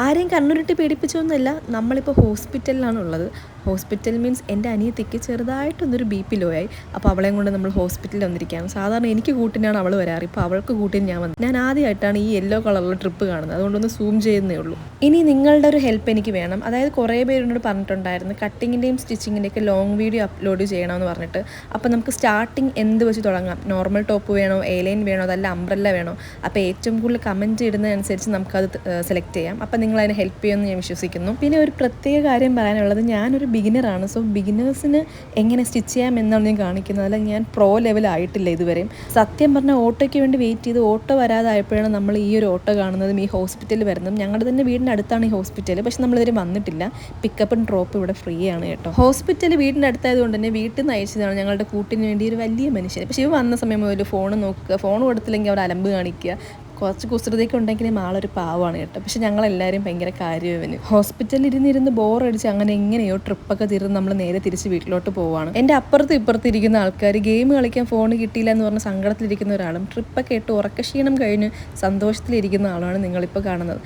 ആരെയും കണ്ണുരുട്ടി പേടിപ്പിച്ചൊന്നുമല്ല, നമ്മളിപ്പോൾ ഹോസ്പിറ്റലിലാണുള്ളത്. Hospital means എൻ്റെ അനിയത്തിക്ക് ചെറുതായിട്ടൊന്നൊരു BP ലോ ആയി. അപ്പോൾ അവളെയും കൊണ്ട് നമ്മൾ ഹോസ്പിറ്റലിൽ വന്നിരിക്കുകയാണ്. സാധാരണ എനിക്ക് കൂട്ടിനാണ് അവൾ വരാറ്, ഇപ്പോൾ അവൾക്ക് കൂട്ടിന് ഞാൻ വന്നു. ഞാൻ ആദ്യമായിട്ടാണ് ഈ യെല്ലോ കളറിലുള്ള ട്രിപ്പ് കാണുന്നത്, അതുകൊണ്ടൊന്ന് സൂം ചെയ്യുന്നേ ഉള്ളൂ. ഇനി നിങ്ങളുടെ ഒരു ഹെൽപ്പ് എനിക്ക് വേണം. അതായത് കുറേ പേരോട് പറഞ്ഞിട്ടുണ്ടായിരുന്നു കട്ടിങ്ങിൻ്റെയും സ്റ്റിച്ചിങ്ങിൻ്റെയൊക്കെ ലോങ് വീഡിയോ അപ്ലോഡ് ചെയ്യണമെന്ന് പറഞ്ഞിട്ട്. അപ്പോൾ നമുക്ക് സ്റ്റാർട്ടിങ് എന്ത് വെച്ച് തുടങ്ങാം? നോർമൽ ടോപ്പ് വേണോ, എ-ലൈൻ വേണോ, അതല്ല അംബ്രല്ല വേണോ? അപ്പോൾ ഏറ്റവും കൂടുതൽ കമൻറ്റ് ഇടുന്നതനുസരിച്ച് നമുക്കത് സെലക്ട് ചെയ്യാം. അപ്പോൾ നിങ്ങൾ അതിനെ ഹെൽപ്പ് ചെയ്യുമെന്ന് ഞാൻ വിശ്വസിക്കുന്നു. പിന്നെ ഒരു പ്രത്യേക കാര്യം പറയാനുള്ളത്, ഞാനൊരു ബിഗിനറാണ്. സോ ബിഗിനേഴ്സിന് എങ്ങനെ സ്റ്റിച്ച് ചെയ്യാം എന്നാണ് ഞാൻ കാണിക്കുന്നത്. അല്ല, ഞാൻ പ്രോ ലെവലായിട്ടില്ല ഇതുവരെയും. സത്യം പറഞ്ഞാൽ ഓട്ടോയ്ക്ക് വേണ്ടി വെയിറ്റ് ചെയ്ത് ഓട്ടോ വരാതായപ്പോഴാണ് നമ്മൾ ഈ ഒരു ഓട്ടോ കാണുന്നതും ഈ ഹോസ്പിറ്റലിൽ വരുന്നതും. ഞങ്ങളുടെ തന്നെ വീടിൻ്റെ അടുത്താണ് ഈ ഹോസ്പിറ്റൽ, പക്ഷെ നമ്മളിതുവരെ വന്നിട്ടില്ല. പിക്കപ്പും ഡ്രോപ്പും ഇവിടെ ഫ്രീ ആണ് കേട്ടോ. ഹോസ്പിറ്റൽ വീടിൻ്റെ അടുത്തായതുകൊണ്ട് തന്നെ വീട്ടിൽ നിന്ന് അയച്ചതാണ് ഞങ്ങളുടെ കൂട്ടിന് വേണ്ടി ഒരു വലിയ മനുഷ്യൻ. പക്ഷേ ഇവ വന്ന സമയം മുതൽ ഫോൺ നോക്കുക, ഫോൺ കൊടുത്തില്ലെങ്കിൽ അവർ അലമ്പ് കാണിക്കുക, കുറച്ച് കുസൃതിയൊക്കെ ഉണ്ടെങ്കിലും ആളൊരു പാവമാണ് കേട്ടോ. പക്ഷെ ഞങ്ങളെല്ലാവരും ഭയങ്കര കാര്യവന്. ഹോസ്പിറ്റലിൽ ഇരുന്നിരുന്ന് ബോറടിച്ച് അങ്ങനെ എങ്ങനെയോ ട്രിപ്പൊക്കെ തീർന്ന് നമ്മൾ നേരെ തിരിച്ച് വീട്ടിലോട്ട് പോവുകയാണ്. എൻ്റെ അപ്പുറത്തും ഇപ്പുറത്ത് ഇരിക്കുന്ന ആൾക്കാർ ഗെയിം കളിക്കാൻ ഫോൺ കിട്ടിയില്ല എന്ന് പറഞ്ഞ സങ്കടത്തിലിരിക്കുന്ന ഒരാളും ട്രിപ്പൊക്കെ ഇട്ട് ഉറക്കക്ഷീണം കഴിഞ്ഞ് സന്തോഷത്തിലിരിക്കുന്ന ആളാണ് നിങ്ങളിപ്പോൾ കാണുന്നത്.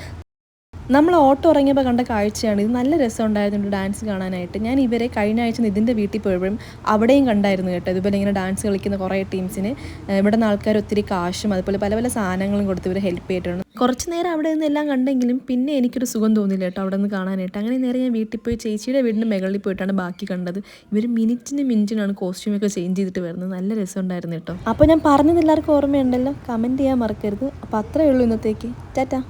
നമ്മൾ ഓട്ടോ ഇറങ്ങിയപ്പോൾ കണ്ട കാഴ്ചയാണ് ഇത്. നല്ല രസം ഉണ്ടായിരുന്നു ഡാൻസ് കാണാനായിട്ട്. ഞാൻ ഇവരെ കഴിഞ്ഞ ആഴ്ച ഇതിൻ്റെ വീട്ടിൽ പോയപ്പോഴും അവിടെയും കണ്ടായിരുന്നു കേട്ടോ. ഇതുപോലെ ഇങ്ങനെ ഡാൻസ് കളിക്കുന്ന കുറേ ടീംസിന് ഇവിടെ നിന്ന് ആൾക്കാർ ഒത്തിരി കാശും അതുപോലെ പല പല സാധനങ്ങളും കൊടുത്ത് ഇവരെ ഹെൽപ്പ് ചെയ്തിട്ടുണ്ട്. കുറച്ച് നേരം അവിടെ നിന്ന് എല്ലാം കണ്ടെങ്കിലും പിന്നെ എനിക്കൊരു സുഖം തോന്നില്ല കേട്ടോ അവിടെ നിന്ന് കാണാനായിട്ട്. അങ്ങനെ നേരെ ഞാൻ വീട്ടിൽ പോയി ചേച്ചിയുടെ വീടിൻ്റെ മുകളിൽ പോയിട്ടാണ് ബാക്കി കണ്ടത്. ഇവർ മിനിറ്റിനാണ് കോസ്റ്റ്യൂമൊക്കെ ചേഞ്ച് ചെയ്തിട്ട് വരുന്നത്. നല്ല രസം ഉണ്ടായിരുന്നു കേട്ടോ. അപ്പോൾ ഞാൻ പറഞ്ഞത് എല്ലാവർക്കും ഓർമ്മയുണ്ടല്ലോ, കമൻറ്റ് ചെയ്യാൻ മറക്കരുത്. അപ്പോൾ അത്രയേ ഉള്ളൂ ഇന്നത്തേക്ക്. ടാറ്റാ.